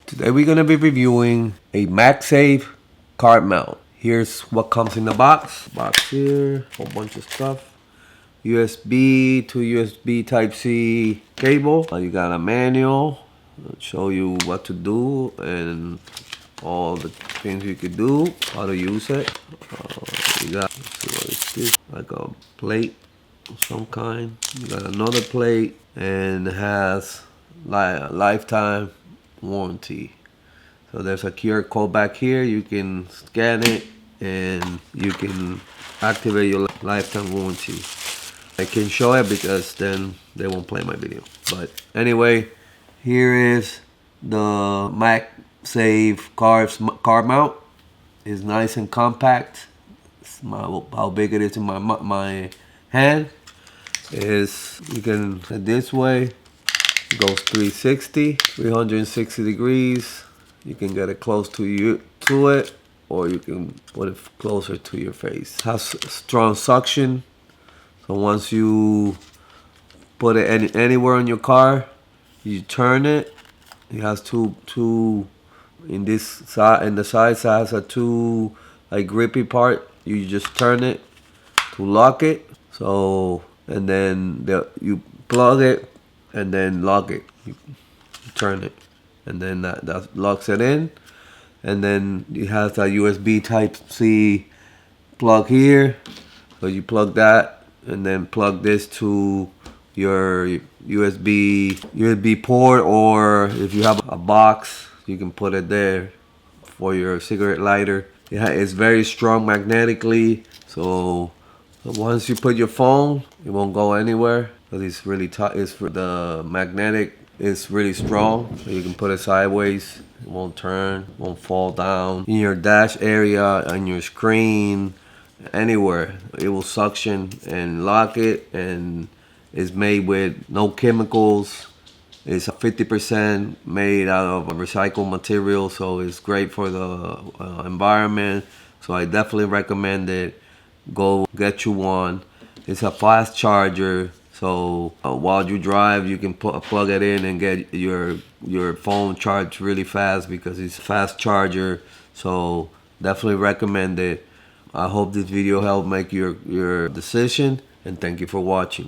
Today we're gonna be reviewing a MagSafe card mount. Here's what comes in the box. Box here, whole bunch of stuff. USB to USB Type-C cable. You got a manual. It'll show you what to do and all the things you could do, how to use it. You got, let's see what is this? Like a plate of some kind. You got another plate and it has like a lifetime warranty. So there's a QR code back here. You can scan it and you can activate your lifetime warranty. I can show it because then they won't play my video. But anyway, here is the MagSafe card mount. It's nice and compact. It's how big it is in my hand. You can set this way. It goes 360 degrees. You can get it close to it, or you can put it closer to your face. It has strong suction, so once you put it anywhere on your car, you turn it. It has two in this side, and the side has a two like grippy part. You just turn it to lock it. So and then you plug it and then lock it. You turn it, and then that locks it in. And then it has a USB Type-C plug here. So you plug that and then plug this to your USB port, or if you have a box, you can put it there for your cigarette lighter. It's very strong magnetically, so once you put your phone, it won't go anywhere because it's really tough. The magnetic is really strong, so you can put it sideways. It won't turn, won't fall down. In your dash area, on your screen, anywhere, it will suction and lock it. And it's made with no chemicals. It's 50% made out of recycled material, so it's great for the environment. So I definitely recommend it. Go get you one. It's a fast charger, so while you drive, you can plug it in and get your phone charged really fast because it's a fast charger. So definitely recommend it. I hope this video helped make your decision, and thank you for watching.